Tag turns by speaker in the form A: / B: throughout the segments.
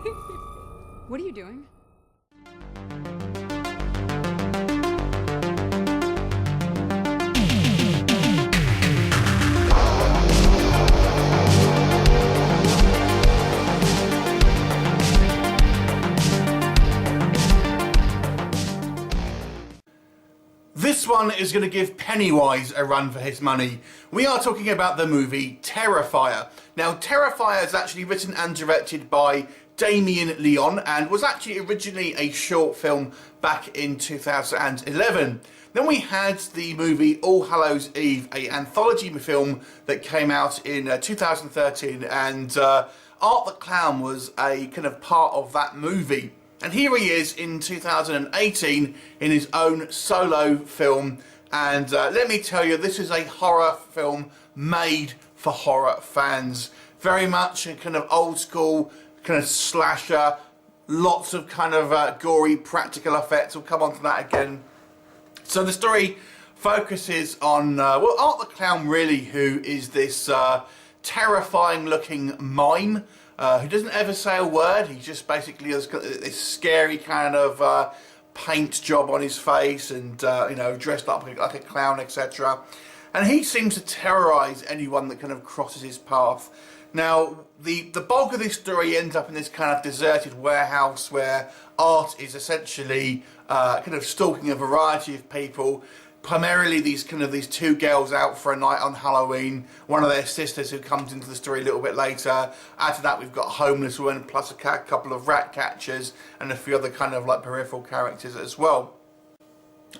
A: What are you doing?
B: This one is going to give Pennywise a run for his money. We are talking about the movie Terrifier. Now, Terrifier is actually written and directed by Damien Leone and was actually originally a short film back in 2011. Then we had the movie All Hallows Eve, an anthology film that came out in 2013, and Art the Clown was a kind of part of that movie. And here he is in 2018 in his own solo film, and let me tell you, this is a horror film made for horror fans. Very much a kind of old school kind of slasher, lots of kind of gory practical effects. We'll come on to that again. So the story focuses on, well, Art the Clown really, who is this terrifying looking mime who doesn't ever say a word. He just basically has got this scary kind of paint job on his face and, you know, dressed up like a clown, etc. And he seems to terrorize anyone that kind of crosses his path. Now, the bulk of this story ends up in this kind of deserted warehouse where Art is essentially kind of stalking a variety of people. Primarily these two girls out for a night on Halloween, one of their sisters who comes into the story a little bit later. After that we've got a homeless woman plus a couple of rat catchers and a few other kind of like peripheral characters as well.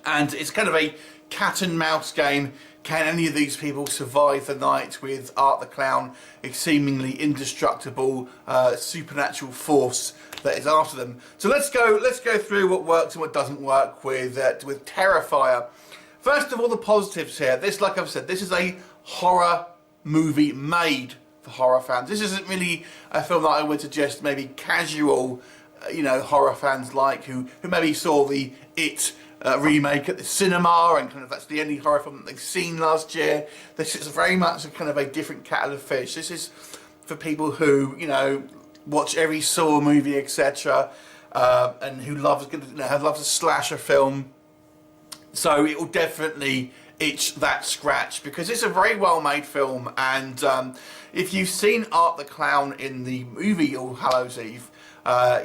B: And it's kind of a cat and mouse game. Can any of these people survive the night with Art the Clown, a seemingly indestructible supernatural force that is after them? So let's go through what works and what doesn't work with Terrifier. First of all, the positives here. This, like I've said, this is a horror movie made for horror fans. This isn't really a film that I would suggest maybe casual, you know, horror fans like who maybe saw the It remake at the cinema and kind of that's the only horror film that they've seen last year. This is very much a kind of a different kettle of fish. This is for people who, you know, watch every Saw movie, etc., and who loves a slasher film. So it will definitely itch that scratch because it's a very well made film, and if you've seen Art the Clown in the movie All Hallows Eve,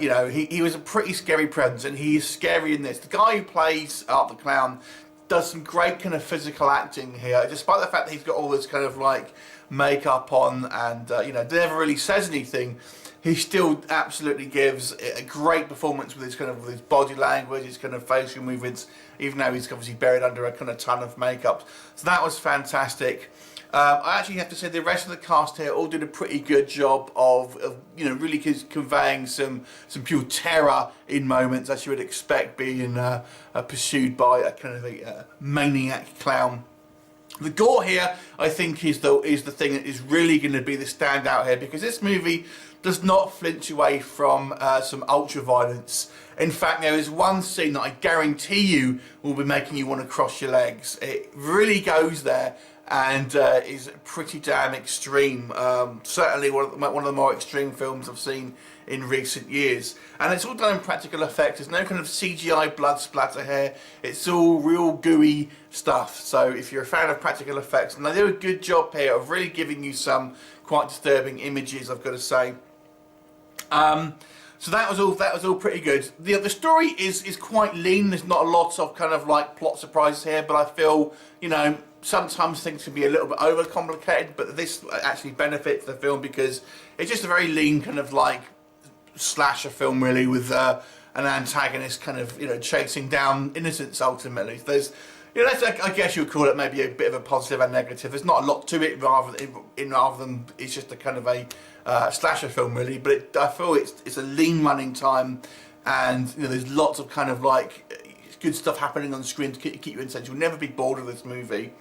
B: you know, he was a pretty scary presence, and he is scary in this. The guy who plays Art the Clown does some great kind of physical acting here, despite the fact that he's got all this kind of like makeup on and you know, never really says anything. He still absolutely gives a great performance with his body language, his kind of facial movements, even though he's obviously buried under a kind of ton of makeup. So that was fantastic. I actually have to say the rest of the cast here all did a pretty good job of you know, really conveying some pure terror in moments, as you would expect, being pursued by a kind of a maniac clown. The gore here, I think, is the thing that is really going to be the standout here, because this movie does not flinch away from some ultra violence. In fact, there is one scene that I guarantee you will be making you want to cross your legs. It really goes there and is pretty damn extreme. Certainly one of the more extreme films I've seen in recent years. And it's all done in practical effects. There's no kind of CGI blood splatter here. It's all real gooey stuff. So if you're a fan of practical effects, and they do a good job here of really giving you some quite disturbing images, I've got to say. So that was all pretty good. The story is quite lean. There's not a lot of kind of like plot surprises here, but I feel, you know, sometimes things can be a little bit overcomplicated, but this actually benefits the film because it's just a very lean kind of like slasher film, really, with an antagonist kind of, you know, chasing down innocents ultimately. There's, you know, I guess you would call it maybe a bit of a positive and negative. There's not a lot to it, rather than it's just a kind of a slasher film, really. But I feel it's a lean running time, and you know, there's lots of kind of like good stuff happening on the screen to keep you interested. You'll never be bored of this movie.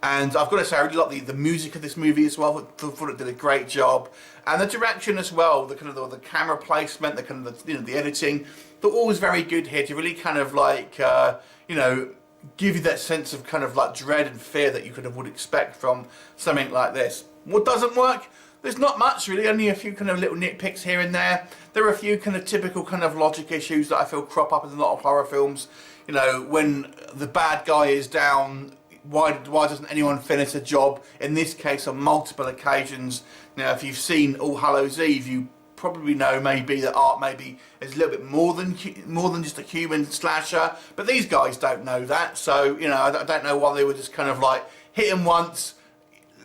B: And I've got to say, I really like the music of this movie as well. I thought it did a great job, and the direction as well. The kind of the camera placement, the kind of the editing, they're always very good here to really kind of like you know, give you that sense of kind of like dread and fear that you would expect from something like this. What doesn't work? there's not much really, only a few kind of little nitpicks here and there. There are a few kind of typical kind of logic issues that I feel crop up in a lot of horror films. You know, when the bad guy is down, why doesn't anyone finish a job? In this case, on multiple occasions. Now, if you've seen All Hallows Eve, you probably know maybe that Art maybe is a little bit more than just a human slasher, but these guys don't know that. So, you know, I don't know why they were just kind of like hit him once,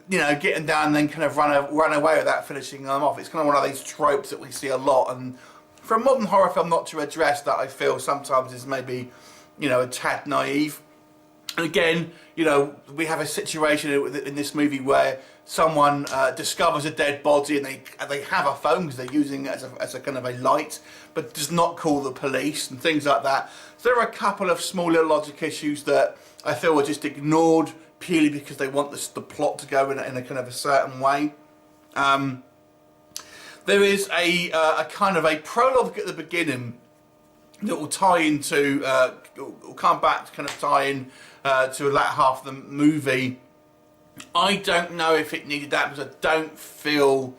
B: you know, get him down and then kind of run away without finishing them off. It's kind of one of these tropes that we see a lot, and for a modern horror film not to address that, I feel sometimes is maybe, you know, a tad naive. And again, you know, we have a situation in this movie where someone discovers a dead body and they have a phone because they're using it as a kind of a light, but does not call the police and things like that. So there are a couple of small little logic issues that I feel were just ignored purely because they want the plot to go in a kind of a certain way. There is a kind of a prologue at the beginning that will tie into, will come back to kind of tie in to the latter half of the movie. I don't know if it needed that, because I don't feel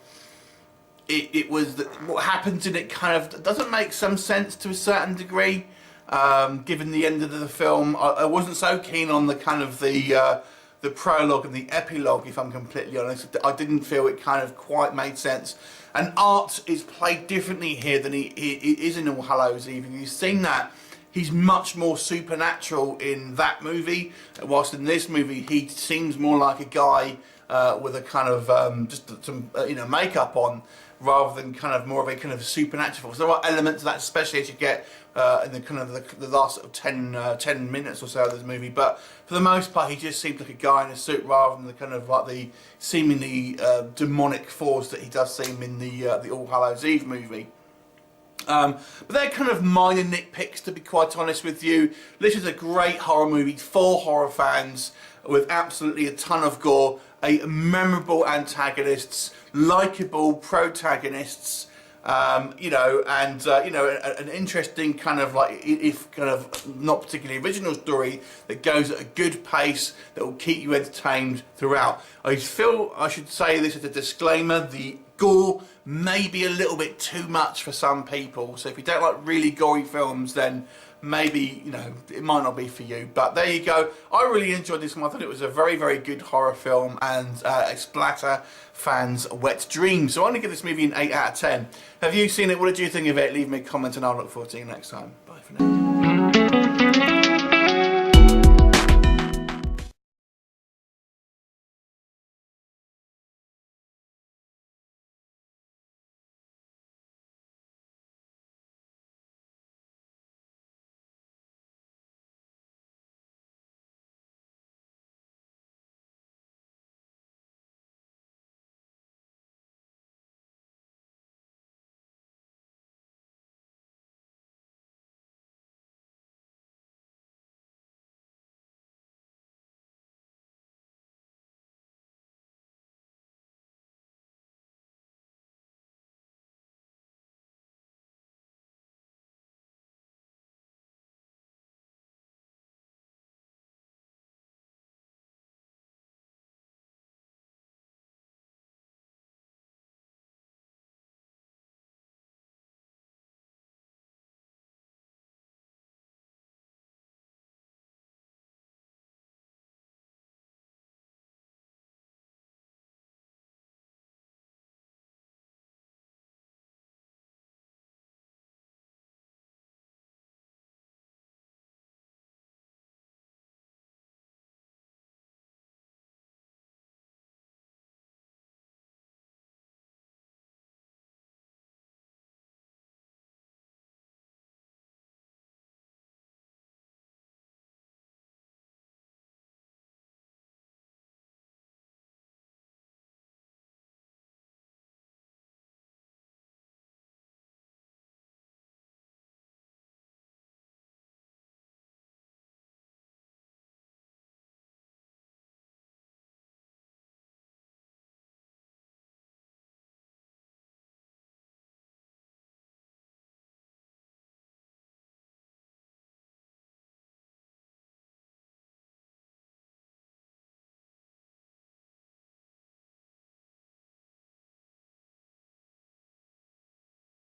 B: it was what happens in it kind of doesn't make some sense to a certain degree. Given the end of the film, I wasn't so keen on the kind of the prologue and the epilogue, if I'm completely honest. I didn't feel it kind of quite made sense. And Art is played differently here than he is in All Hallows Eve. You've seen that he's much more supernatural in that movie, whilst in this movie he seems more like a guy with a kind of just some you know, makeup on, rather than kind of more of a kind of supernatural. So there are elements of that, especially as you get in the kind of the last sort of 10 minutes or so of this movie. But for the most part, he just seems like a guy in a suit, rather than the kind of like the seemingly demonic force that he does seem in the All Hallows Eve movie. But they're kind of minor nitpicks, to be quite honest with you. This is a great horror movie for horror fans, with absolutely a ton of gore, memorable antagonists, likeable protagonists, you know, and you know, an interesting kind of like, if kind of not particularly original story that goes at a good pace that will keep you entertained throughout. I feel I should say this as a disclaimer: the gore may be a little bit too much for some people, so if you don't like really gory films, then maybe, you know, it might not be for you. But there you go. I really enjoyed this one. I thought it was a very, very good horror film, and a splatter fans' wet dream. So I'm going to give this movie an 8 out of 10. Have you seen it? What did you think of it? Leave me a comment and I'll look forward to you next time. Bye for now.